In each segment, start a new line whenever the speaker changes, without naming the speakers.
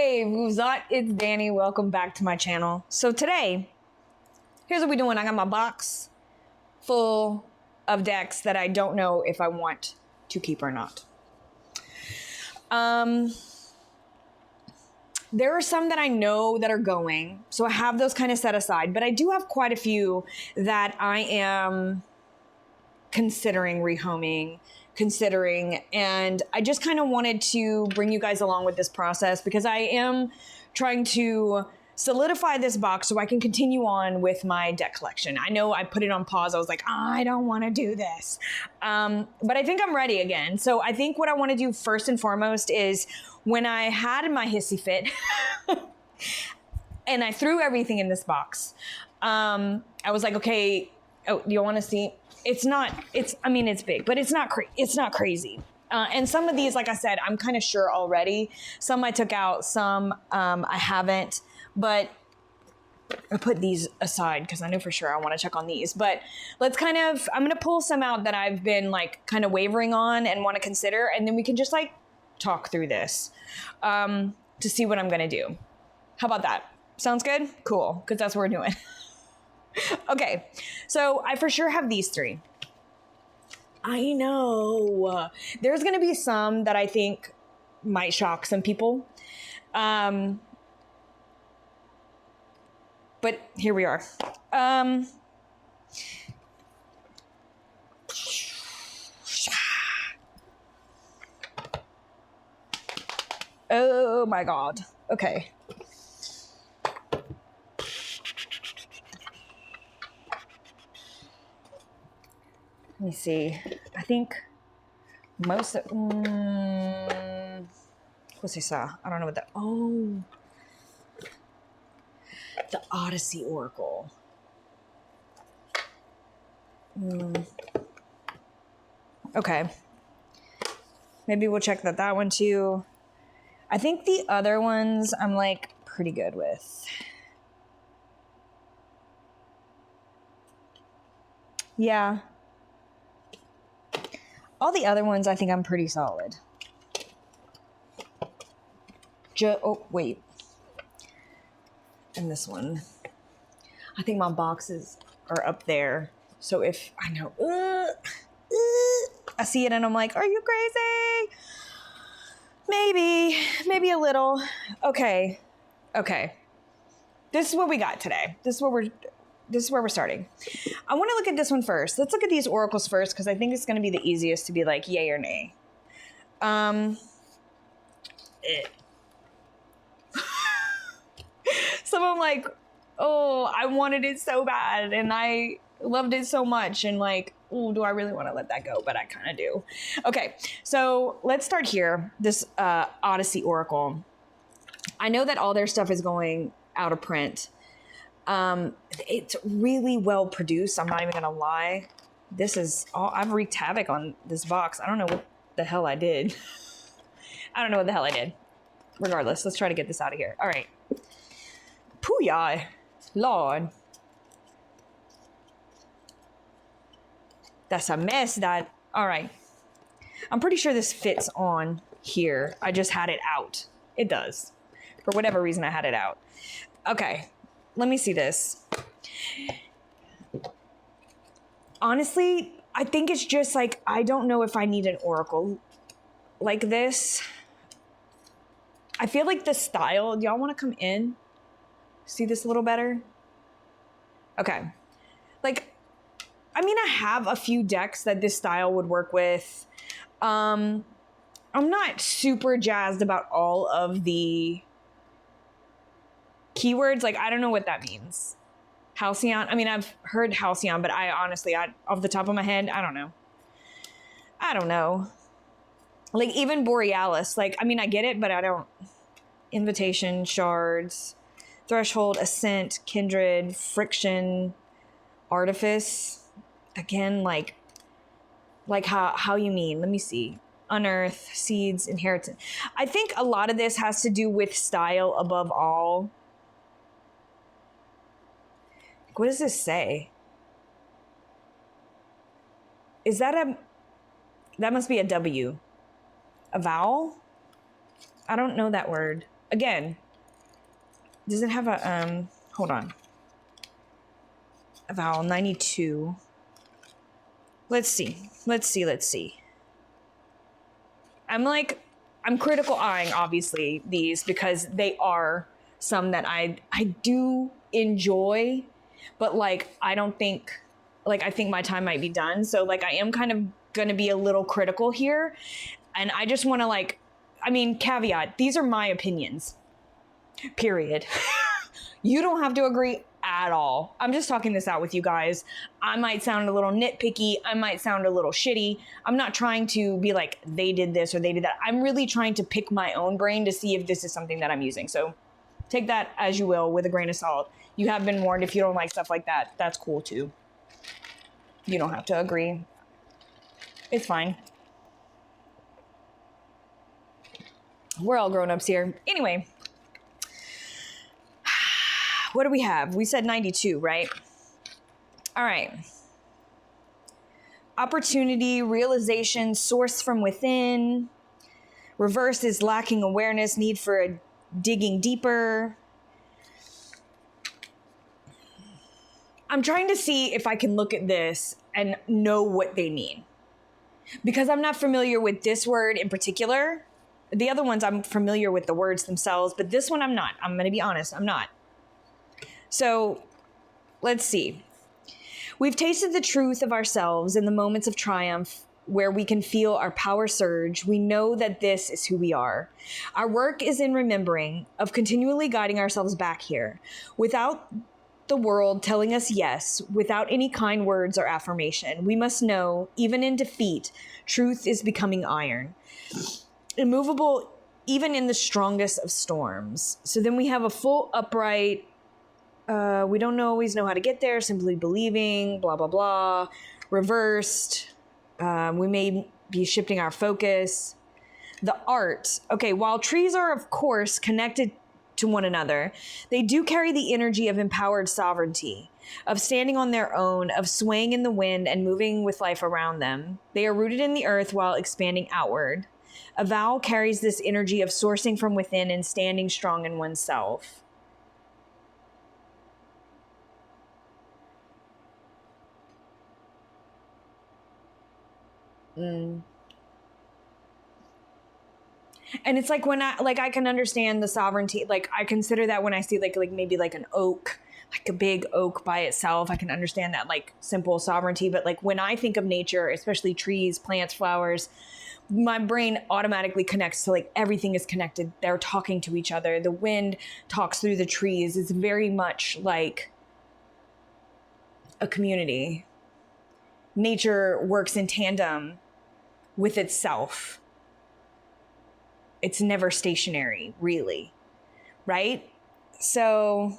Hey, who's up? It's Dani. Welcome back to my channel. So today, here's what we're doing. I got my box full of decks that I don't know if I want to keep or not. There are some that I know that are going, so I have those kind of set aside, but I do have quite a few that I am considering rehoming, and I just kind of wanted to bring you guys along with this process because I am trying to solidify this box so I can continue on with my deck collection. I know I put it on pause. I was like, I don't want to do this. But I think I'm ready again. So I think what I want to do first and foremost is when I had my hissy fit and I threw everything in this box, I was like, okay, oh, do you want to see? It's big, but it's not crazy. And some of these, like I said, I'm kind of sure already. Some I took out, some I haven't, but I put these aside because I know for sure I want to check on these. But I'm going to pull some out that I've been like kind of wavering on and want to consider. And then we can just like talk through this to see what I'm going to do. How about that? Sounds good? Cool. Because that's what we're doing. Okay, so I for sure have these three. I know. There's going to be some that I think might shock some people. But here we are. Oh my God. Okay. Let me see. I think most of, what's this? I don't know what that, oh, the Odyssey Oracle. Okay. Maybe we'll check that one too. I think the other ones I'm like pretty good with. Yeah. All the other ones, I think I'm pretty solid. Oh, wait. And this one. I think my boxes are up there. So if I know, I see it and I'm like, are you crazy? Maybe a little. Okay. This is what we got today. This is where we're starting. I want to look at this one first. Let's look at these oracles first because I think it's going to be the easiest to be like yay or nay. So I'm like, oh, I wanted it so bad and I loved it so much and like, oh, do I really want to let that go? But I kind of do. Okay, so let's start here. This Odyssey Oracle. I know that all their stuff is going out of print. It's really well produced. I'm not even gonna lie. This is all, I've wreaked havoc on this box. I don't know what the hell I did. Regardless, let's try to get this out of here. All right. Pooyah, Lord. That's a mess. All right. I'm pretty sure this fits on here. I just had it out. It does. For whatever reason, I had it out. Okay. Let me see this. Honestly, I think it's just like, I don't know if I need an oracle like this. I feel like the style, do y'all want to come in? See this a little better? Okay. Like, I mean, I have a few decks that this style would work with. I'm not super jazzed about all of the keywords. Like, I don't know what that means. Halcyon. I mean, I've heard Halcyon, but I honestly, off the top of my head, I don't know. Like, even Borealis. Like, I mean, I get it, but I don't. Invitation, Shards, Threshold, Ascent, Kindred, Friction, Artifice. Again, like how you mean? Let me see. Unearth, Seeds, Inheritance. I think a lot of this has to do with style above all. What does this say? Is that that must be a W. A vowel? I don't know that word. again, does it have a, hold on. A vowel, 92. Let's see. I'm critical eyeing, obviously, these, because they are some that I do enjoy, but like, I don't think, like, I think my time might be done. So like, I am kind of going to be a little critical here. And I just want to like, I mean, caveat, these are my opinions, period. You don't have to agree at all. I'm just talking this out with you guys. I might sound a little nitpicky. I might sound a little shitty. I'm not trying to be like, they did this or they did that. I'm really trying to pick my own brain to see if this is something that I'm using. So take that as you will with a grain of salt. You have been warned. If you don't like stuff like that, that's cool too. You don't have to agree. It's fine. We're all grown-ups here. Anyway. What do we have? We said 92, right? All right. Opportunity, realization, source from within. Reverse is lacking awareness, need for a digging deeper. I'm trying to see if I can look at this and know what they mean. Because I'm not familiar with this word in particular. The other ones I'm familiar with the words themselves, but this one I'm not. I'm going to be honest, I'm not. So let's see. We've tasted the truth of ourselves in the moments of triumph where we can feel our power surge. We know that this is who we are. Our work is in remembering, of continually guiding ourselves back here, without the world telling us yes, without any kind words or affirmation. We must know, even in defeat, truth is becoming iron. Immovable, even in the strongest of storms. So then we have a full upright. We don't always know how to get there. Simply believing, blah, blah, blah. Reversed. We may be shifting our focus. The art. Okay, while trees are, of course, connected to one another, they do carry the energy of empowered sovereignty, of standing on their own, of swaying in the wind and moving with life around them. They are rooted in the earth while expanding outward. A vow carries this energy of sourcing from within and standing strong in oneself. And it's like when I can understand the sovereignty, like I consider that when I see like maybe like an oak, like a big oak by itself, I can understand that like simple sovereignty. But like when I think of nature, especially trees, plants, flowers, my brain automatically connects to like everything is connected. They're talking to each other. The wind talks through the trees. It's very much like a community. Nature works in tandem with itself. It's never stationary, really, right? So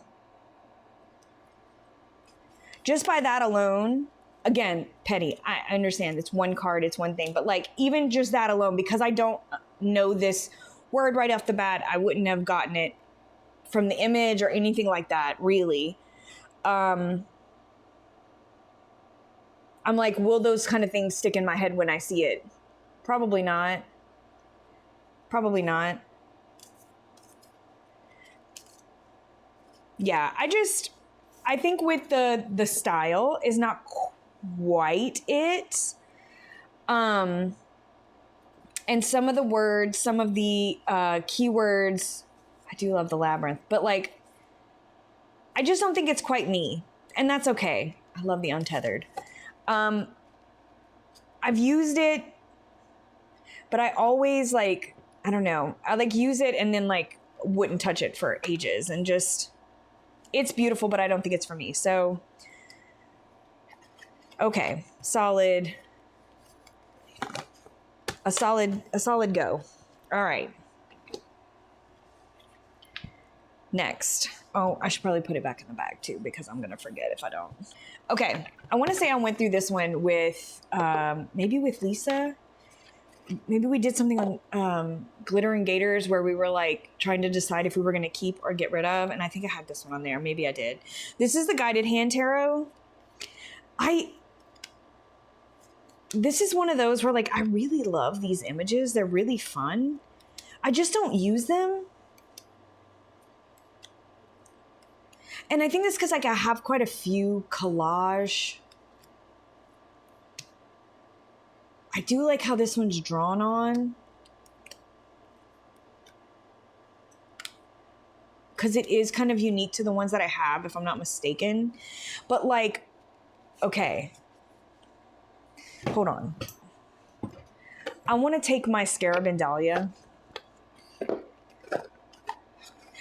just by that alone, again, petty, I understand it's one card, it's one thing, but like even just that alone, because I don't know this word right off the bat, I wouldn't have gotten it from the image or anything like that, really. I'm like, will those kind of things stick in my head when I see it? Probably not. Probably not. Yeah, I think with the style is not quite it. And some of the words, some of the keywords, I do love the labyrinth, but like, I just don't think it's quite me, and that's okay. I love the untethered. I've used it, but I always like, I don't know, I like use it and then like wouldn't touch it for ages, and just, it's beautiful, but I don't think it's for me. So, okay, solid, a solid go. All right. Next. Oh, I should probably put it back in the bag too, because I'm going to forget if I don't. Okay. I want to say I went through this one with, maybe with Lisa. Maybe we did something on Glitter and Gators where we were like trying to decide if we were going to keep or get rid of. And I think I had this one on there. Maybe I did. This is the Guided Hand Tarot. This is one of those where like, I really love these images. They're really fun. I just don't use them. And I think that's because like I have quite a few collage. I do like how this one's drawn on. Because it is kind of unique to the ones that I have, if I'm not mistaken. But like, okay. Hold on. I want to take my Scarab and Dahlia.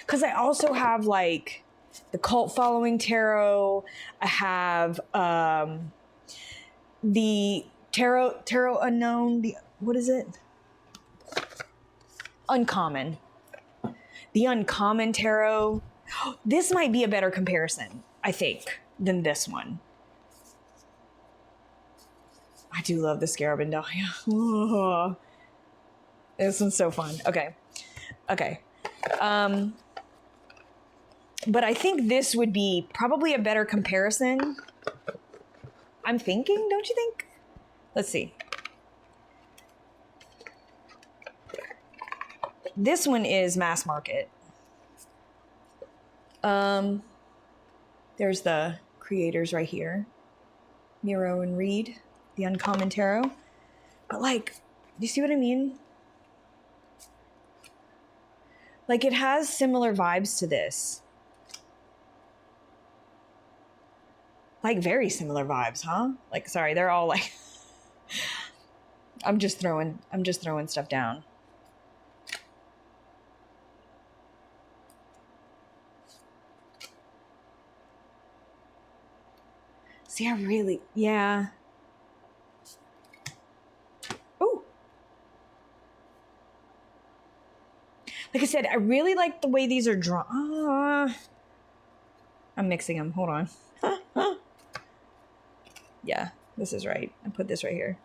Because I also have like the Cult Following Tarot. I have the Tarot Unknown. What is it? Uncommon. The Uncommon Tarot. This might be a better comparison, I think, than this one. I do love the Scarab and Dahlia. Oh, this one's so fun. Okay. But I think this would be probably a better comparison. I'm thinking, don't you think? Let's see. This one is mass market. There's the creators right here. Miro and Reed, the Uncommon Tarot. But like, do you see what I mean? Like it has similar vibes to this. Like very similar vibes, huh? Like, sorry, they're all like, I'm just throwing stuff down. See, yeah. Ooh. Like I said, I really like the way these are drawn. I'm mixing them. Hold on. Yeah, this is right. I put this right here.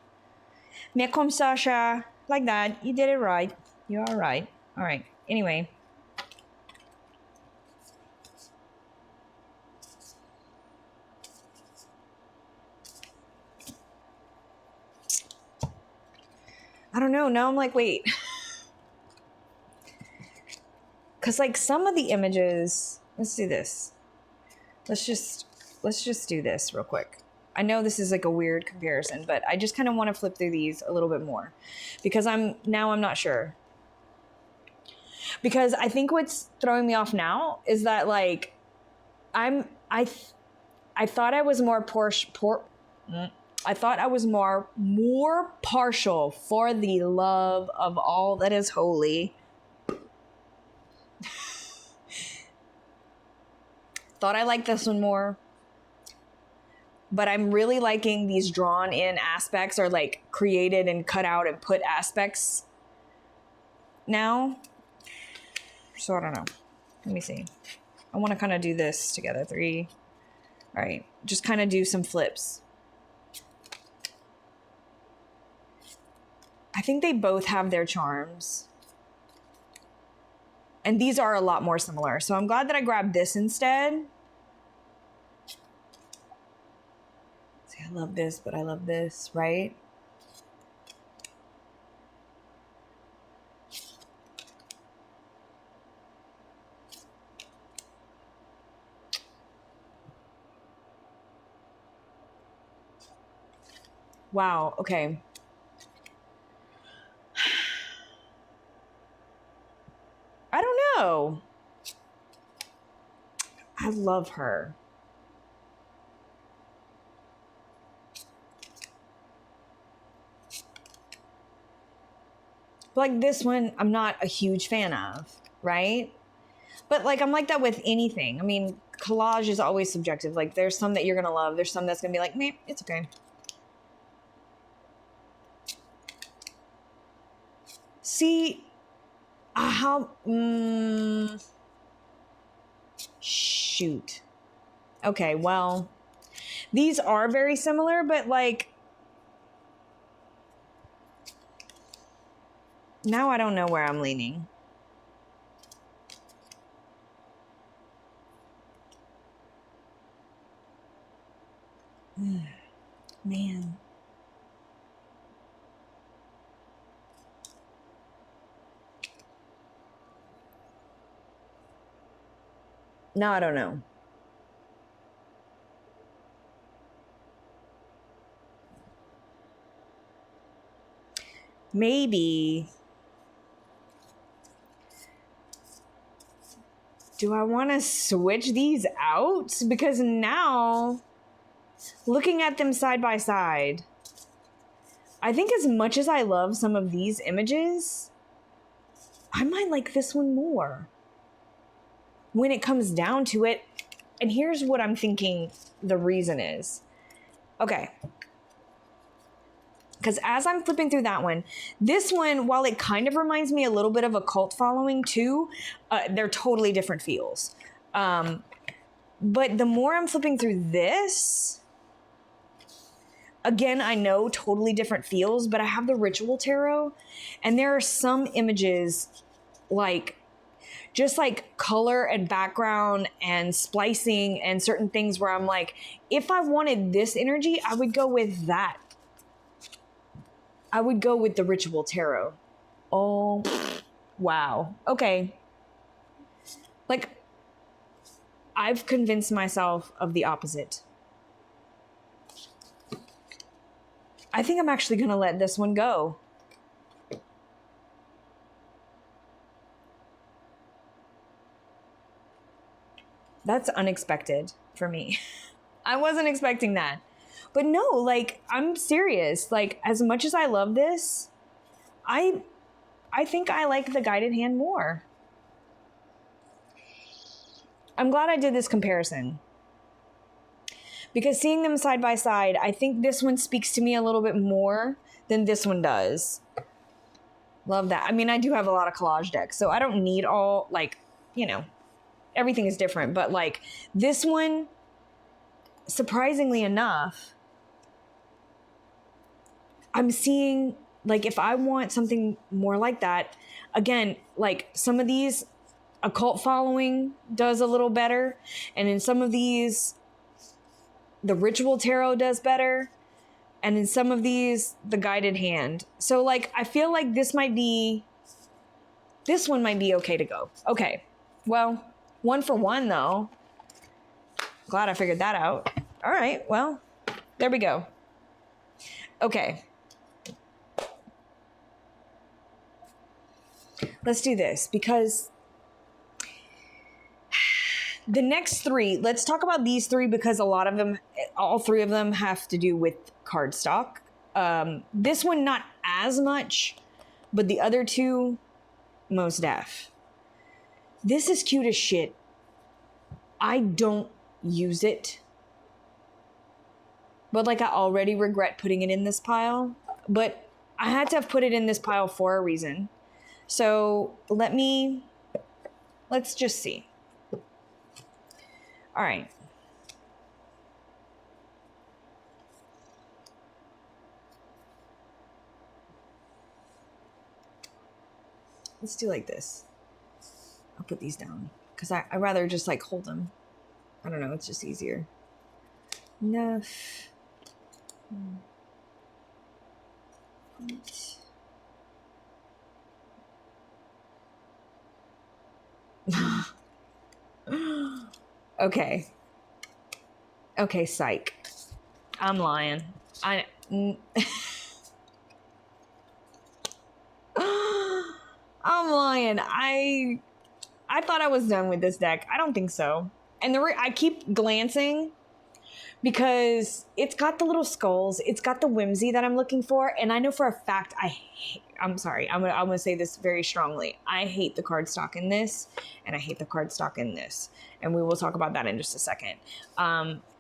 Mais comme Sasha, like that. You did it right. You're all right. All right. Anyway. I don't know. Now I'm like, wait. Because like some of the images, let's do this. Let's just do this real quick. I know this is like a weird comparison, but I just kind of want to flip through these a little bit more because I'm not sure. Because I think what's throwing me off now is that like I thought I was more I thought I was more partial for the love of all that is holy. Thought I liked this one more. But I'm really liking these drawn in aspects or like created and cut out and put aspects now. So I don't know. Let me see. I want to kind of do this together. 3. All right. Just kind of do some flips. I think they both have their charms. And these are a lot more similar. So I'm glad that I grabbed this instead. See, I love this, but I love this, right? Wow, okay. I don't know. I love her. Like this one, I'm not a huge fan of, right? But like, I'm like that with anything. I mean, collage is always subjective. Like there's some that you're going to love. There's some that's going to be like, meh, it's okay. See, how, shoot. Okay, well, these are very similar, but like, now I don't know where I'm leaning. Man. Now I don't know. maybe, do I want to switch these out? Because now, looking at them side by side, I think as much as I love some of these images, I might like this one more when it comes down to it. And here's what I'm thinking the reason is. Okay. Because as I'm flipping through that one, this one, while it kind of reminds me a little bit of a cult following too, they're totally different feels. But the more I'm flipping through this, again, I know totally different feels, but I have the Ritual Tarot, and there are some images like just like color and background and splicing and certain things where I'm like, if I wanted this energy, I would go with that. I would go with the Ritual Tarot. Oh, wow. Okay. Like, I've convinced myself of the opposite. I think I'm actually going to let this one go. That's unexpected for me. I wasn't expecting that. But no, like, I'm serious. Like, as much as I love this, I think I like the guided hand more. I'm glad I did this comparison. Because seeing them side by side, I think this one speaks to me a little bit more than this one does. Love that. I mean, I do have a lot of collage decks, so I don't need all, like, you know, everything is different. But, like, this one, surprisingly enough, I'm seeing, like, if I want something more like that, again, like, some of these, a cult following does a little better. And in some of these, the Ritual Tarot does better. And in some of these, the guided hand. So, like, I feel like this one might be okay to go. Okay. Well, 1 for 1, though. Glad I figured that out. All right. Well, there we go. Okay. Let's do this because the next 3, let's talk about these 3 because a lot of them, all 3 of them have to do with cardstock. This one, not as much, but the other 2, most def. This is cute as shit. I don't use it. But like, I already regret putting it in this pile. But I had to have put it in this pile for a reason. So let's just see. All right. Let's do like this. I'll put these down because I'd rather just like hold them. I don't know. It's just easier. Enough. Okay. Okay, psych. I'm lying. I'm lying. I thought I was done with this deck. I don't think so. And I keep glancing because it's got the little skulls. It's got the whimsy that I'm looking for. And I know for a fact I'm sorry. I'm gonna say this very strongly. I hate the cardstock in this, and I hate the cardstock in this. And we will talk about that in just a second.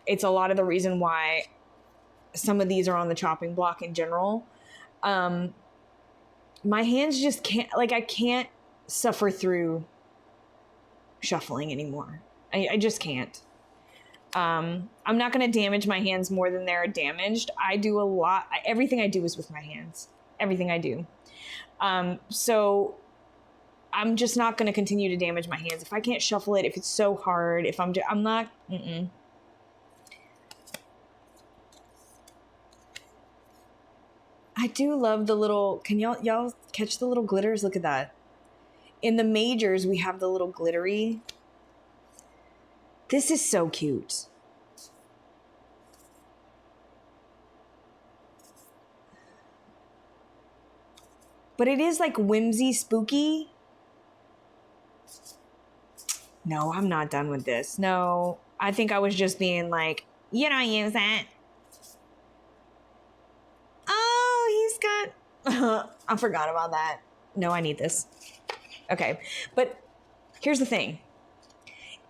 It's a lot of the reason why some of these are on the chopping block in general. My hands just can't, like, I can't suffer through shuffling anymore. I just can't. I'm not going to damage my hands more than they're damaged. I do a lot. Everything I do is with my hands. Everything I do. So I'm just not going to continue to damage my hands. If I can't shuffle it, if it's so hard, if I'm not, I do love the little, can y'all catch the little glitters? Look at that. In the majors, we have the little glittery. This is so cute. but it is like whimsy spooky. No, I'm not done with this. No, I think I was just being like, you don't use that. Oh, he's got... I forgot about that. No, I need this. Okay, but here's the thing.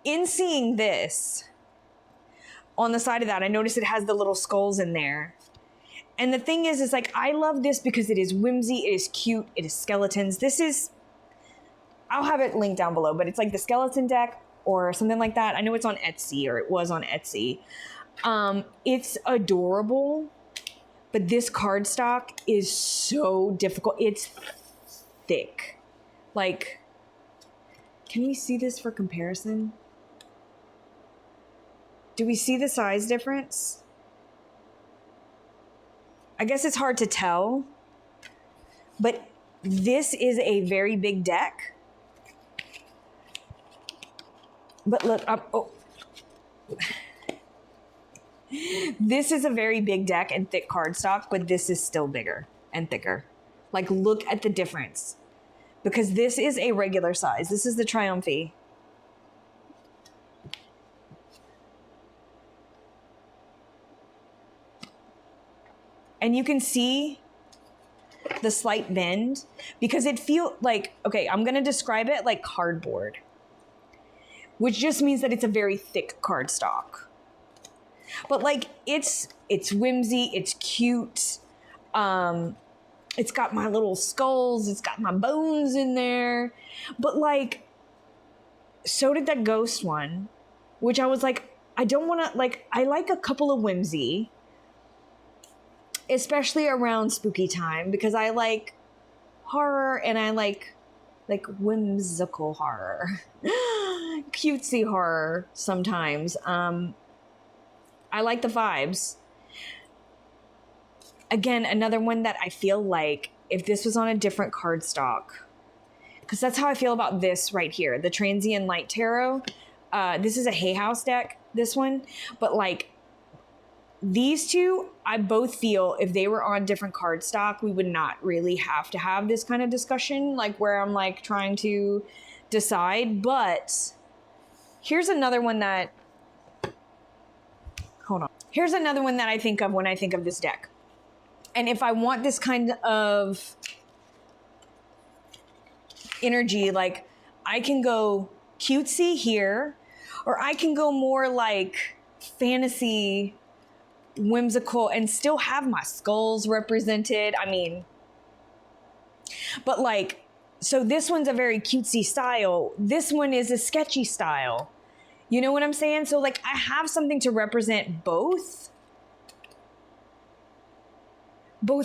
In seeing this, on the side of that, I noticed it has the little skulls in there. And the thing is like, I love this because it is whimsy, it is cute, it is skeletons. This is, I'll have it linked down below, but it's like the skeleton deck or something like that. I know it's on Etsy, or it was on Etsy. It's adorable, but this cardstock is so difficult. It's thick. Like, can we see this for comparison? Do we see the size difference? I guess it's hard to tell, but this is a very big deck. But look, oh. This is a very big deck and thick cardstock, but this is still bigger and thicker. Like, look at the difference. Because this is a regular size. This is the Triumphy. And you can see the slight bend because it feels like, okay, I'm going to describe it like cardboard, which just means that it's a very thick cardstock. But like, it's whimsy, it's cute. It's got my little skulls, it's got my bones in there. But like, so did that ghost one, which I was like, I don't want to, like, I like a couple of whimsy, especially around spooky time, because I like horror and I like whimsical horror, cutesy horror sometimes. I like the vibes. Again, another one that I feel like if this was on a different cardstock, because that's how I feel about this right here, the Transient Light Tarot. This is a Hay House deck, this one, but like, these two, I both feel if they were on different cardstock, we would not really have to have this kind of discussion, like where I'm like trying to decide. But here's another one that, hold on. Here's another one that I think of when I think of this deck. And if I want this kind of energy, like I can go cutesy here, or I can go more like fantasy, whimsical, and still have my skulls represented. I mean, but like, so this one's a very cutesy style. This one is a sketchy style. You know what I'm saying? So like, I have something to represent both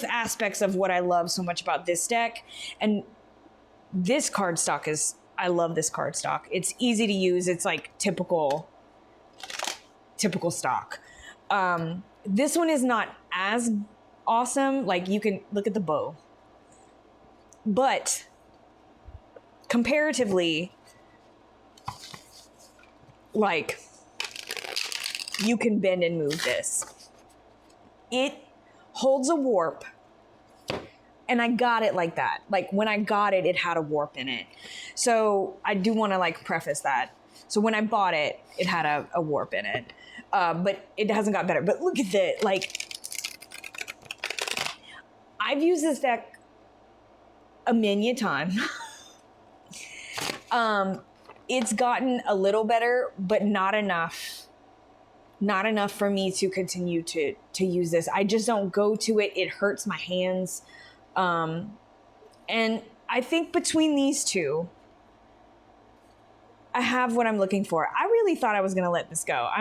aspects of what I love so much about this deck. And this cardstock is, I love this cardstock. It's easy to use. It's like typical stock. This one is not as awesome. Like, you can look at the bow, but comparatively, like, you can bend and move this. It holds a warp, and I got it like that. Like, when I got it, it had a warp in it. So I do want to like preface that. So when I bought it, it had a warp in it. But it hasn't got better. But look at that. Like, I've used this deck a many times. It's gotten a little better, but not enough. Not enough for me to continue to use this. I just don't go to it. It hurts my hands. And I think between these two, I have what I'm looking for. I really thought I was going to let this go.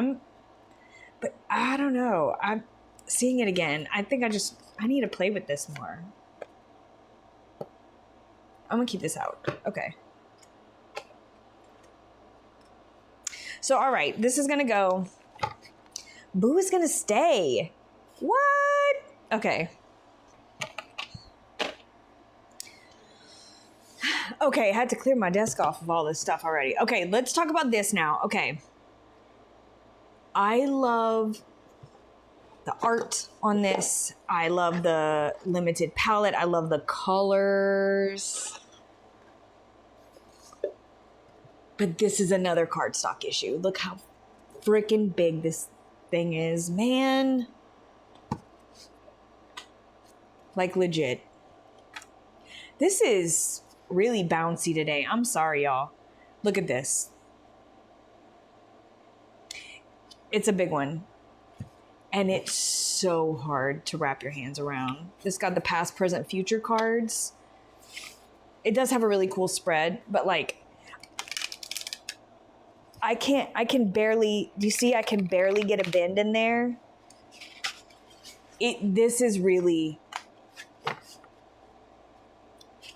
But I don't know. I'm seeing it again. I think I need to play with this more. I'm going to keep this out. Okay. So, all right. This is going to go. Boo is going to stay. What? Okay. Okay, I had to clear my desk off of all this stuff already. Okay, let's talk about this now. Okay. I love the art on this. I love the limited palette. I love the colors. But this is another cardstock issue. Look how freaking big this thing is, man. Like legit. This is really bouncy today. I'm sorry, y'all. Look at this. It's a big one. And it's so hard to wrap your hands around. This got the past, present, future cards. It does have a really cool spread, but like, I can barely, do you see I can barely get a bend in there? This is really,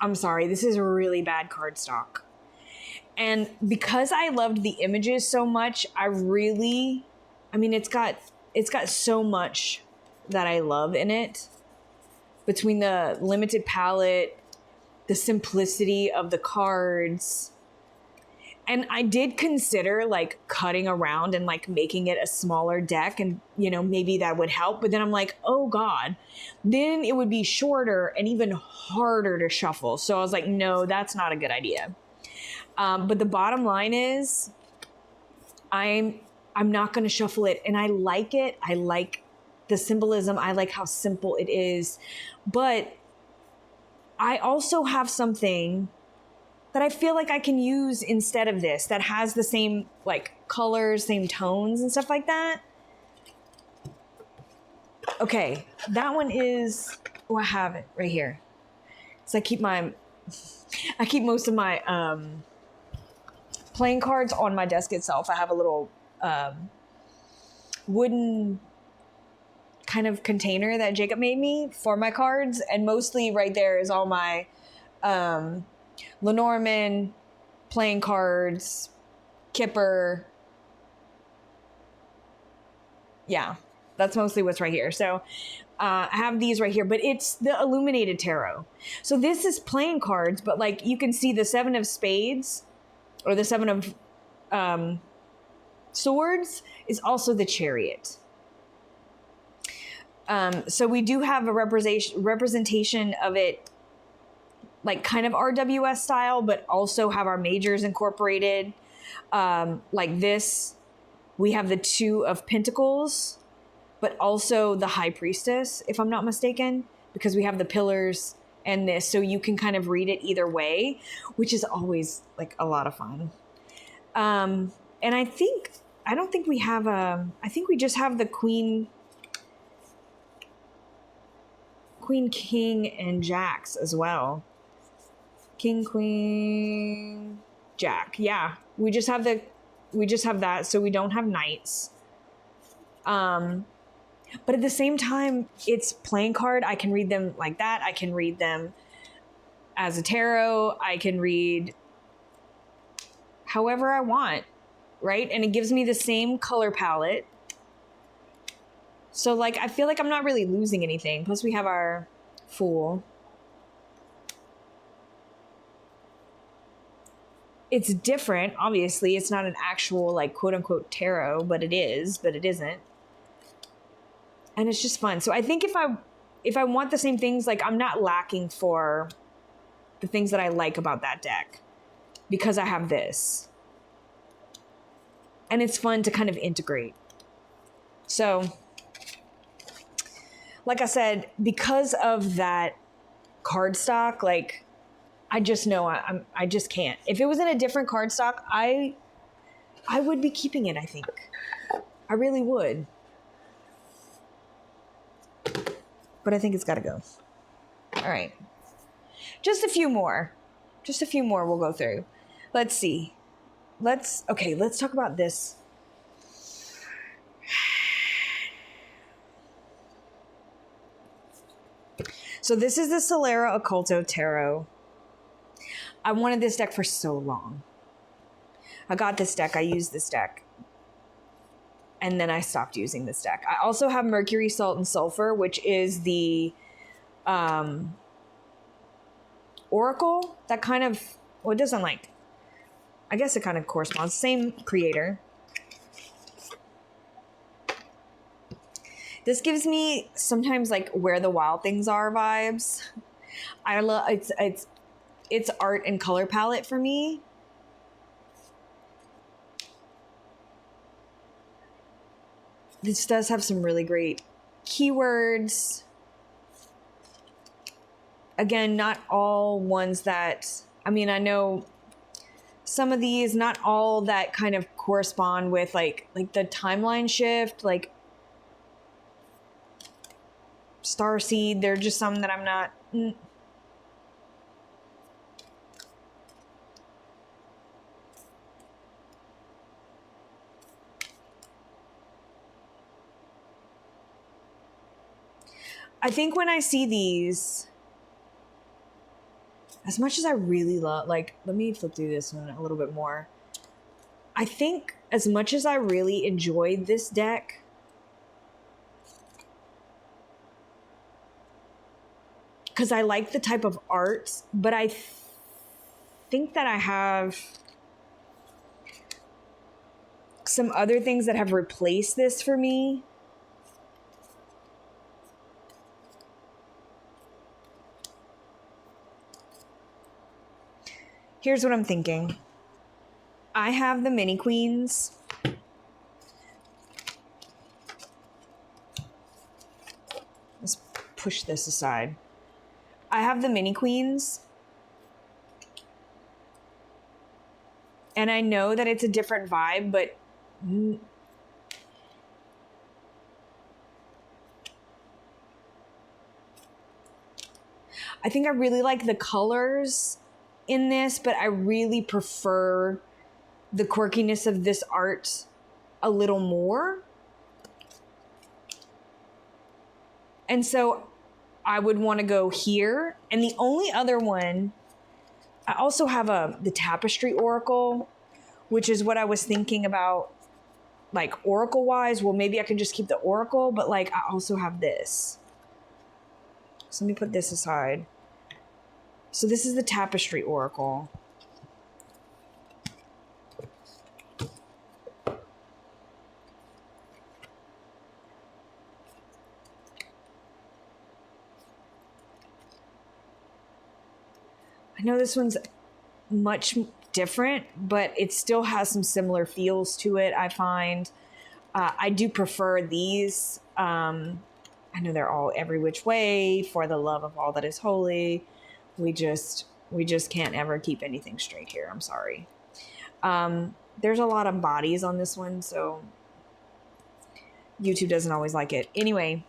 I'm sorry, this is really bad cardstock. And because I loved the images so much, it's got so much that I love in it. Between the limited palette, the simplicity of the cards. And I did consider like cutting around and like making it a smaller deck, and maybe that would help. But then I'm like, oh God, then it would be shorter and even harder to shuffle. So I was like, no, that's not a good idea. But the bottom line is I'm not going to shuffle it. And I like it. I like the symbolism. I like how simple it is. But I also have something that I feel like I can use instead of this, that has the same like colors, same tones and stuff like that. Okay, that one is, I have it right here. So I keep most of my playing cards on my desk itself. I have a little wooden kind of container that Jacob made me for my cards, and mostly right there is all my Lenormand playing cards, Kipper. Yeah, that's mostly what's right here. So I have these right here, but it's the illuminated tarot. So this is playing cards, but like you can see the 7 of spades or the 7 of swords is also the chariot. So we do have a representation of it, like kind of RWS style, but also have our majors incorporated. Like this, we have the 2 of Pentacles, but also the High Priestess, if I'm not mistaken, because we have the pillars and this, so you can kind of read it either way, which is always like a lot of fun. And I don't think we have I think we just have the Queen, King, and Jacks as well. King, Queen, Jack. Yeah, we just have that, so we don't have knights. But at the same time, it's playing card. I can read them like that. I can read them as a tarot. I can read however I want, right? And it gives me the same color palette. So like, I feel like I'm not really losing anything. Plus we have our Fool. It's different, obviously. It's not an actual like quote unquote tarot, but it isn't. And it's just fun. So I think if I want the same things, like I'm not lacking for the things that I like about that deck because I have this. And it's fun to kind of integrate. So like I said, because of that cardstock, like I just know I just can't. If it was in a different cardstock, I would be keeping it, I think. I really would. But I think it's got to go. All right. Just a few more. We'll go through. Let's see. Let's talk about this. So this is the Solera Occulto Tarot. I wanted this deck for so long. I got this deck. I used this deck. And then I stopped using this deck. I also have Mercury, Salt, and Sulpher, which is the Oracle. That kind of, well, it doesn't like, I guess it kind of corresponds. Same creator. This gives me sometimes like Where the Wild Things Are vibes. I love it's art and color palette for me. This does have some really great keywords. Again, not all ones that, I mean, I know some of these, not all that kind of correspond with like the timeline shift, like Starseed. They're just some that I'm not. I think when I see these, as much as I really love, like, let me flip through this one a little bit more. I think as much as I really enjoyed this deck, because I like the type of art, but I think that I have some other things that have replaced this for me. Here's what I'm thinking. I have the mini queens. Let's push this aside. I have the mini queens. And I know that it's a different vibe, but I think I really like the colors in this, but I really prefer the quirkiness of this art a little more. And so I would want to go here. And the only other one, I also have the Tapestry Oracle, which is what I was thinking about, like Oracle wise. Well, maybe I can just keep the Oracle, but like I also have this. So let me put this aside. So this is the Tapestry Oracle. I know this one's much different, but it still has some similar feels to it, I find. I do prefer these. I know they're all every which way, for the love of all that is holy. We just can't ever keep anything straight here. I'm sorry. There's a lot of bodies on this one, so YouTube doesn't always like it. Anyway,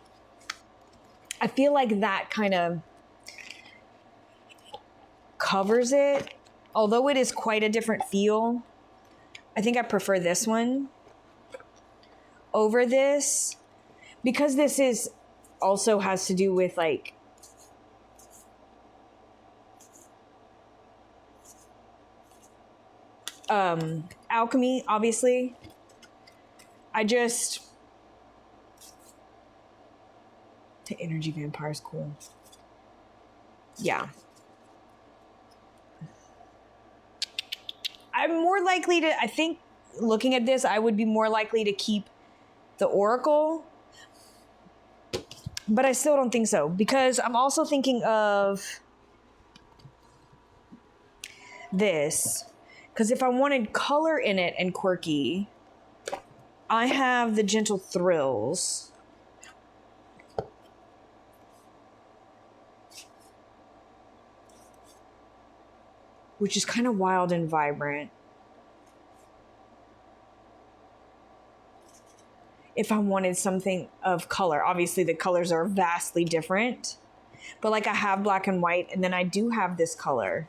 I feel like that kind of covers it. Although it is quite a different feel, I think I prefer this one over this, because this is also has to do with like alchemy, obviously. The energy vampire is cool. Yeah. I'm more likely to, I think looking at this, I would be more likely to keep the Oracle, but I still don't think so, because I'm also thinking of this. Because if I wanted color in it and quirky, I have the Gentle Thrills. Which is kind of wild and vibrant. If I wanted something of color, obviously the colors are vastly different, but like I have black and white, and then I do have this color.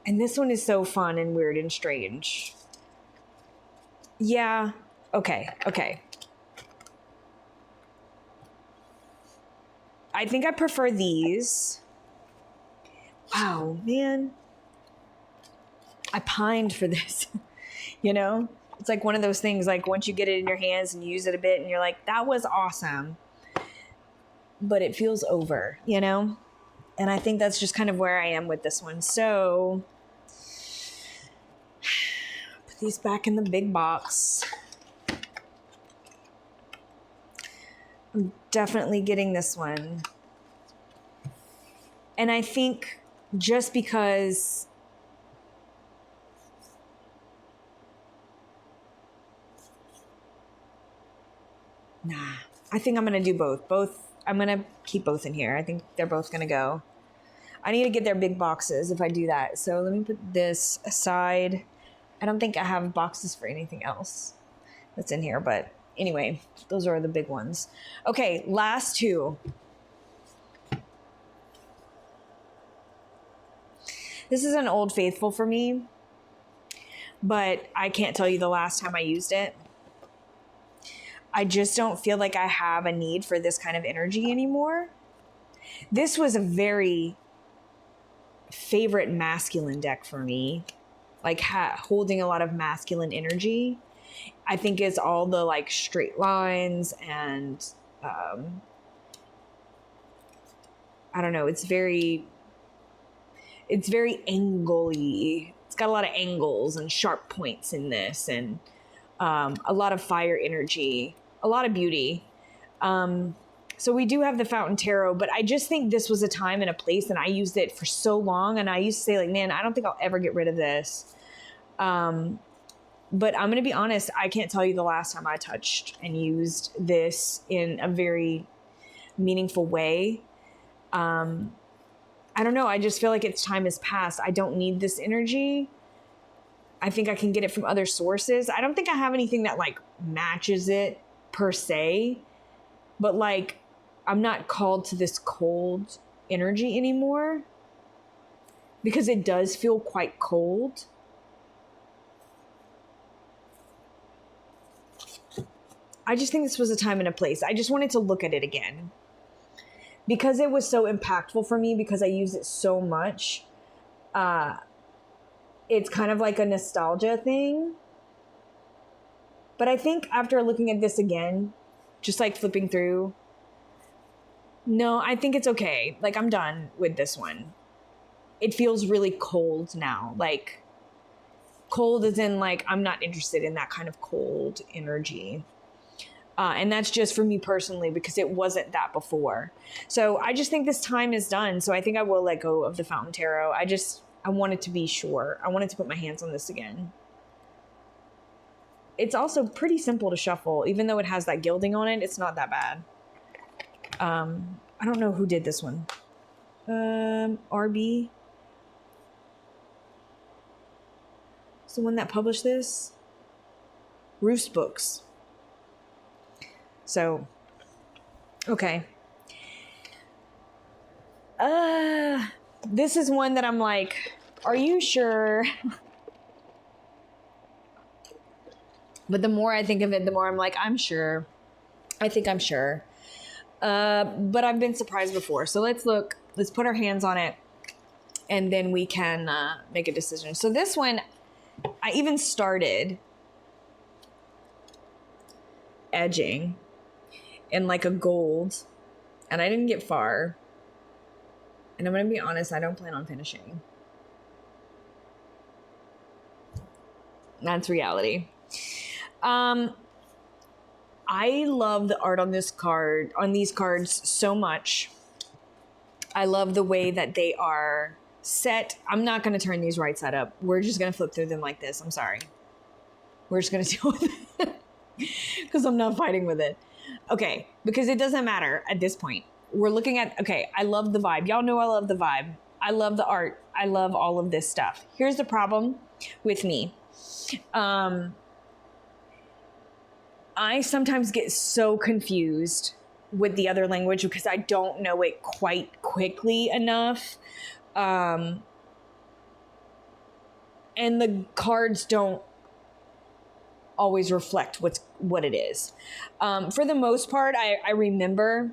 And this one is so fun and weird and strange. Yeah, okay. I think I prefer these. Wow, man. I pined for this, you know? It's like one of those things, like once you get it in your hands and you use it a bit and you're like, that was awesome. But it feels over, you know? And I think that's just kind of where I am with this one. So, put these back in the big box. I'm definitely getting this one. And I think just because I think I'm going to do both. I'm going to keep both in here. I think they're both going to go. I need to get their big boxes if I do that. So let me put this aside. I don't think I have boxes for anything else that's in here, but anyway, those are the big ones. Okay, last two. This is an old faithful for me, but I can't tell you the last time I used it. I just don't feel like I have a need for this kind of energy anymore. This was a very favorite masculine deck for me, like holding a lot of masculine energy. I think it's all the like straight lines and I don't know, it's very angly. It's got a lot of angles and sharp points in this, and a lot of fire energy, a lot of beauty. So we do have the Fountain Tarot, but I just think this was a time and a place, and I used it for so long, and I used to say like, man, I don't think I'll ever get rid of this. But I'm going to be honest, I can't tell you the last time I touched and used this in a very meaningful way. I don't know. I just feel like its time has passed. I don't need this energy. I think I can get it from other sources. I don't think I have anything that like matches it per se, but like I'm not called to this cold energy anymore because it does feel quite cold. I just think this was a time and a place. I just wanted to look at it again because it was so impactful for me, because I use it so much. It's kind of like a nostalgia thing. But I think after looking at this again, just like flipping through, no, I think it's okay. Like I'm done with this one. It feels really cold now. Like cold as in like I'm not interested in that kind of cold energy. And that's just for me personally, because it wasn't that before. So I just think this time is done. So I think I will let go of the Fountain Tarot. I wanted to be sure. I wanted to put my hands on this again. It's also pretty simple to shuffle. Even though it has that gilding on it, it's not that bad. I don't know who did this one. RB. It's the one that published this. Roost Books. So, okay. This is one that I'm like, are you sure? But the more I think of it, the more I'm like, I'm sure. I think I'm sure. But I've been surprised before. So let's put our hands on it, and then we can make a decision. So this one, I even started edging in like a gold, and I didn't get far. And I'm going to be honest, I don't plan on finishing. That's reality. I love the art on these cards so much. I love the way that they are set. I'm not going to turn these right side up. We're just going to flip through them like this. I'm sorry. We're just going to deal with it because I'm not fighting with it. Okay, because it doesn't matter at this point. We're looking at, okay, I love the vibe. Y'all know I love the vibe. I love the art. I love all of this stuff. Here's the problem with me. I sometimes get so confused with the other language because I don't know it quite quickly enough. And the cards don't always reflect what it is. For the most part, I remember.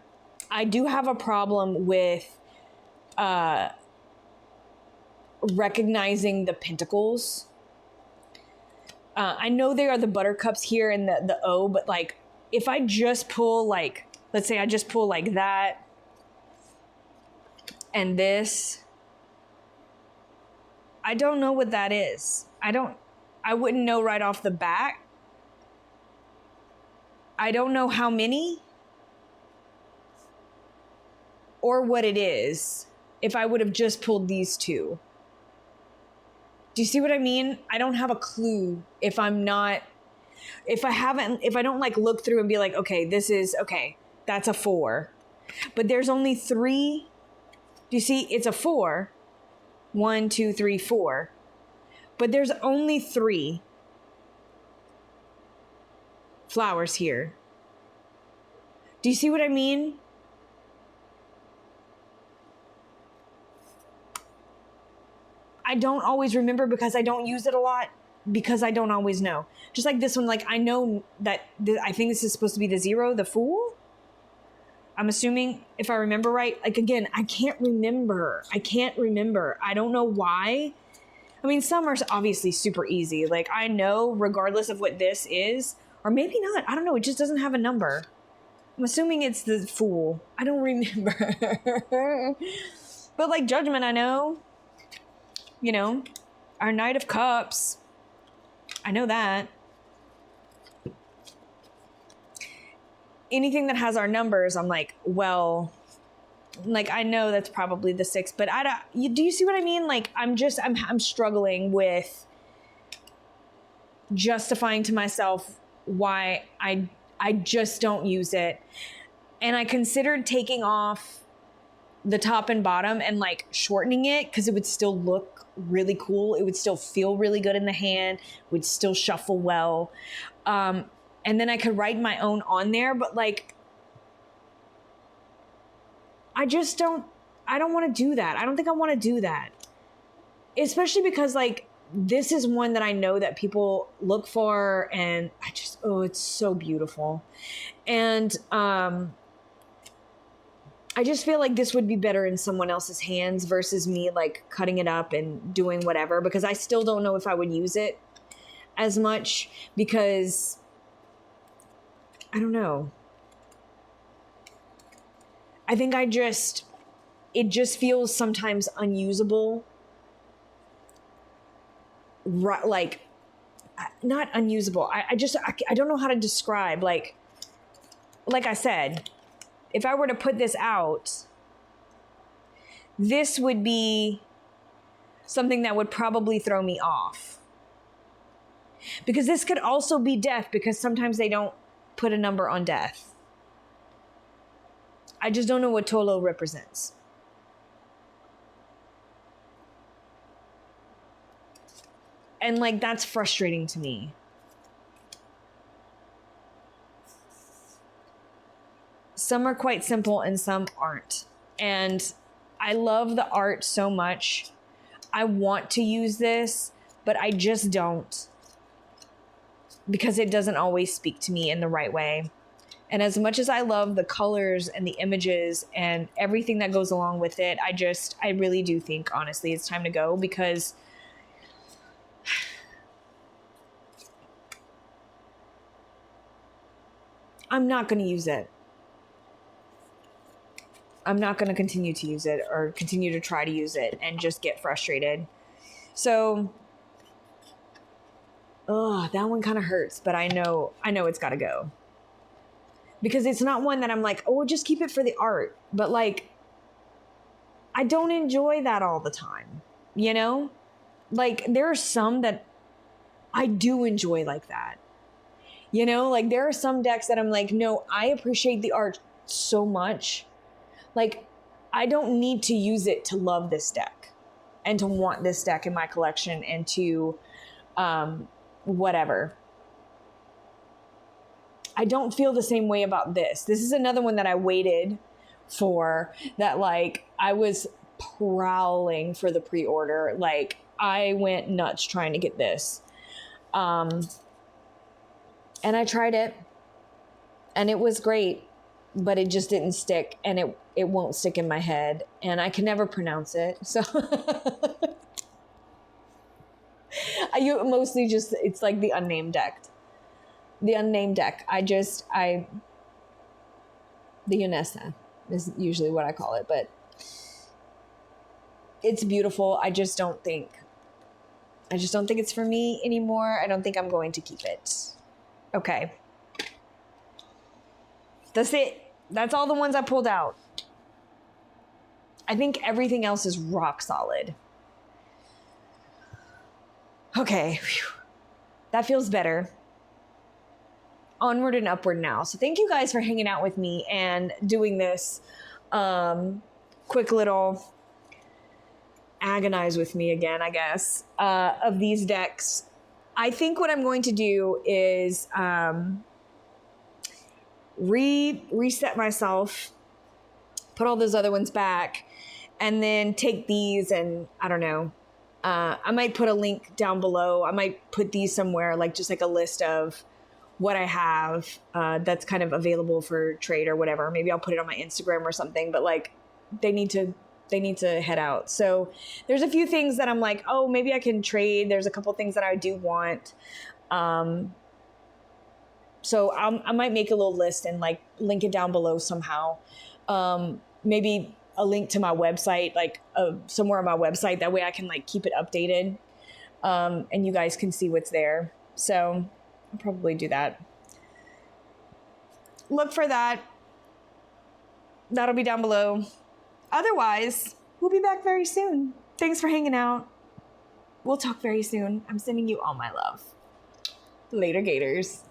I do have a problem with recognizing the pentacles. I know they are the buttercups here and the O, but like if I just pull like, let's say I just pull like that and this, I don't know what that is. I wouldn't know right off the bat. I don't know how many. or what it is if I would have just pulled these two. Do you see what I mean? I don't have a clue if I don't like look through and be like, okay, that's a 4. But there's only 3. Do you see? It's a 4. 1, 2, 3, 4. But there's only 3 flowers here. Do you see what I mean? I don't always remember because I don't use it a lot, because I don't always know. Just like this one, like I know that I think this is supposed to be the 0, the Fool. I'm assuming, if I remember right. Like again, I can't remember. I don't know why. I mean, some are obviously super easy. Like I know regardless of what this is, or maybe not. I don't know. It just doesn't have a number. I'm assuming it's the Fool. I don't remember. But like Judgment, I know. You know, our Knight of Cups. I know that. Anything that has our numbers, I'm like, well, like I know that's probably the 6, but do you see what I mean? Like I'm struggling with justifying to myself why I just don't use it. And I considered taking off the top and bottom and like shortening it, because it would still look really cool. It would still feel really good in the hand, would still shuffle well. And then I could write my own on there, but like, I don't want to do that. I don't think I want to do that. Especially because like, this is one that I know that people look for, and it's so beautiful. And, I just feel like this would be better in someone else's hands versus me like cutting it up and doing whatever, because I still don't know if I would use it as much, because I don't know. I think it just feels sometimes unusable. Like, not unusable. I don't know how to describe, like I said, if I were to put this out, this would be something that would probably throw me off. Because this could also be death, because sometimes they don't put a number on death. I just don't know what Tolo represents. And like, that's frustrating to me. Some are quite simple and some aren't. And I love the art so much. I want to use this, but I just don't, because it doesn't always speak to me in the right way. And as much as I love the colors and the images and everything that goes along with it, I really do think, honestly, it's time to go, because I'm not going to use it. I'm not going to continue to use it or continue to try to use it and just get frustrated. So, that one kind of hurts, but I know it's got to go. Because it's not one that I'm like, oh, just keep it for the art. But like, I don't enjoy that all the time, you know? Like, there are some that I do enjoy like that. You know, like there are some decks that I'm like, no, I appreciate the art so much. Like, I don't need to use it to love this deck and to want this deck in my collection and to whatever. I don't feel the same way about this. This is another one that I waited for, that like I was prowling for the pre-order. Like I went nuts trying to get this. And I tried it and it was great, but it just didn't stick, and it won't stick in my head, and I can never pronounce it. So I mostly just, it's like the unnamed deck. The unnamed deck. The Jonasa is usually what I call it, but it's beautiful. I just don't think it's for me anymore. I don't think I'm going to keep it. Okay. That's it. That's all the ones I pulled out. I think everything else is rock solid. Okay. Whew. That feels better. Onward and upward now. So thank you guys for hanging out with me and doing this quick little agonize with me again, I guess, of these decks. I think what I'm going to do is reset myself, put all those other ones back, and then take these and I don't know. I might put a link down below. I might put these somewhere, like just like a list of what I have that's kind of available for trade or whatever. Maybe I'll put it on my Instagram or something, but like they need to head out. So there's a few things that I'm like, oh, maybe I can trade. There's a couple things that I do want. So I might make a little list and like link it down below somehow. Maybe a link to my website, like somewhere on my website. That way I can like keep it updated and you guys can see what's there. So I'll probably do that. Look for that. That'll be down below. Otherwise, we'll be back very soon. Thanks for hanging out. We'll talk very soon. I'm sending you all my love. Later, Gators.